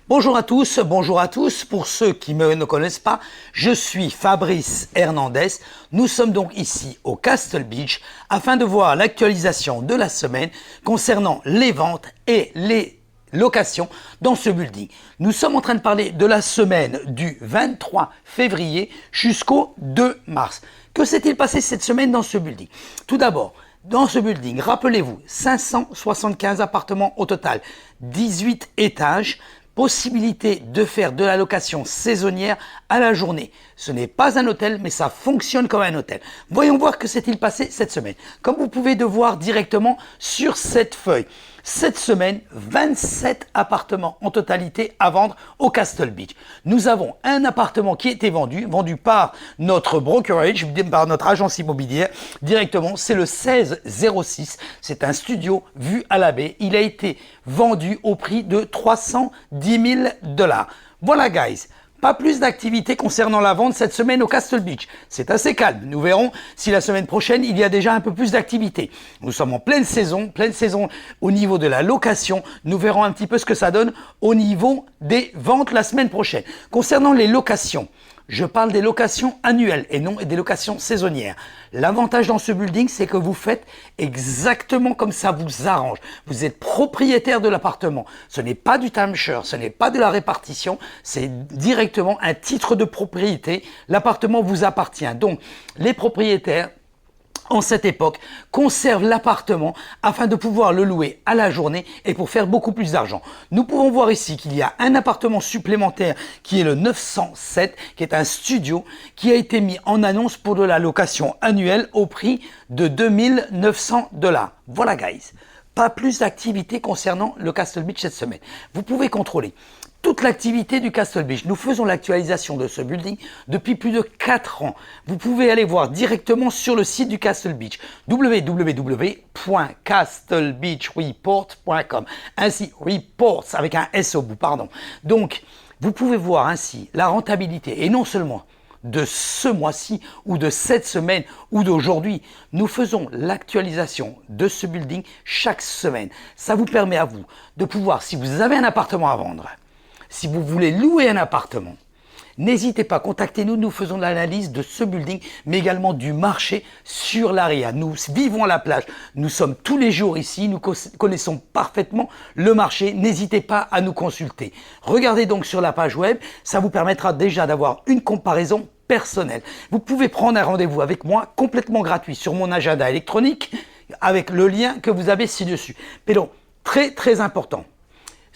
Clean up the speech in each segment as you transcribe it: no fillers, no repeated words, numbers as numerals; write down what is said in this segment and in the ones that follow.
Bonjour à tous. Pour ceux qui ne connaissent pas, je suis Fabrice Hernandez. Nous sommes donc ici au Castle Beach afin de voir l'actualisation de la semaine concernant les ventes et les locations dans ce building. Nous sommes en train de parler de la semaine du 23 février jusqu'au 2 mars. Que s'est-il passé cette semaine dans ce building? Tout d'abord, dans ce building, rappelez-vous, 575 appartements au total, 18 étages, possibilité de faire de la location saisonnière à la journée. Ce n'est pas un hôtel, mais ça fonctionne comme un hôtel. Voyons voir que s'est-il passé cette semaine. Comme vous pouvez le voir directement sur cette feuille. Cette semaine, 27 appartements en totalité à vendre au Castle Beach. Nous avons un appartement qui a été vendu par notre brokerage, par notre agence immobilière directement. C'est le 1606. C'est un studio vue à la baie. Il a été vendu au prix de 310 000 $. Voilà, guys. Pas plus d'activité concernant la vente cette semaine au Castle Beach. C'est assez calme. Nous verrons si la semaine prochaine, il y a déjà un peu plus d'activité. Nous sommes en pleine saison au niveau de la location. Nous verrons un petit peu ce que ça donne au niveau des ventes la semaine prochaine. Concernant les locations, je parle des locations annuelles et non des locations saisonnières. L'avantage dans ce building, c'est que vous faites exactement comme ça vous arrange. Vous êtes propriétaire de l'appartement. Ce n'est pas du timeshare, ce n'est pas de la répartition, c'est directement un titre de propriété. L'appartement vous appartient. Donc, les propriétaires, en cette époque, conservent l'appartement afin de pouvoir le louer à la journée et pour faire beaucoup plus d'argent. Nous pouvons voir ici qu'il y a un appartement supplémentaire qui est le 907, qui est un studio qui a été mis en annonce pour de la location annuelle au prix de 2 900 $. Voilà, guys. Pas plus d'activité concernant le Castle Beach cette semaine. Vous pouvez contrôler toute l'activité du Castle Beach. Nous faisons l'actualisation de ce building depuis plus de 4 ans. Vous pouvez aller voir directement sur le site du Castle Beach, www.castlebeachreport.com. Ainsi, reports avec un S au bout, pardon. Donc, vous pouvez voir ainsi la rentabilité, et non seulement de ce mois-ci ou de cette semaine ou d'aujourd'hui. Nous faisons l'actualisation de ce building chaque semaine. Ça vous permet à vous de pouvoir, si vous avez un appartement à vendre, si vous voulez louer un appartement, n'hésitez pas, contactez-nous, nous faisons l'analyse de ce building, mais également du marché sur l'ARIA. Nous vivons à la plage, nous sommes tous les jours ici, nous connaissons parfaitement le marché, n'hésitez pas à nous consulter. Regardez donc sur la page web, ça vous permettra déjà d'avoir une comparaison personnelle. Vous pouvez prendre un rendez-vous avec moi complètement gratuit sur mon agenda électronique avec le lien que vous avez ci-dessus. Mais donc, très important.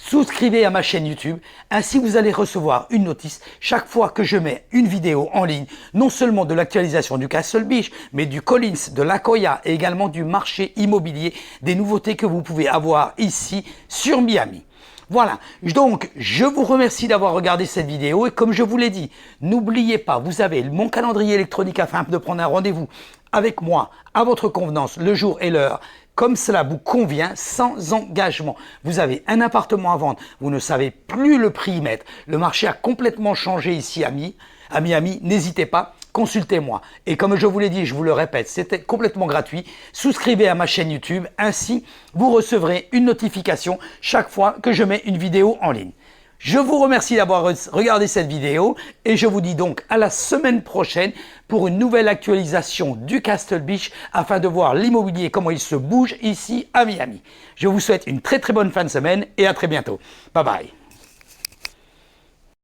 Souscrivez à ma chaîne YouTube, ainsi vous allez recevoir une notice chaque fois que je mets une vidéo en ligne, non seulement de l'actualisation du Castle Beach, mais du Collins, de l'Akoya et également du marché immobilier, des nouveautés que vous pouvez avoir ici sur Miami. Voilà, donc je vous remercie d'avoir regardé cette vidéo et comme je vous l'ai dit, n'oubliez pas, vous avez mon calendrier électronique afin de prendre un rendez-vous avec moi à votre convenance, le jour et l'heure, comme cela vous convient, sans engagement. Vous avez un appartement à vendre, vous ne savez plus le prix y mettre. Le marché a complètement changé ici à Miami. N'hésitez pas, consultez-moi. Et comme je vous l'ai dit, je vous le répète, c'était complètement gratuit. Souscrivez à ma chaîne YouTube, ainsi vous recevrez une notification chaque fois que je mets une vidéo en ligne. Je vous remercie d'avoir regardé cette vidéo et je vous dis donc à la semaine prochaine pour une nouvelle actualisation du Castle Beach afin de voir l'immobilier, comment il se bouge ici à Miami. Je vous souhaite une très bonne fin de semaine et à très bientôt. Bye bye.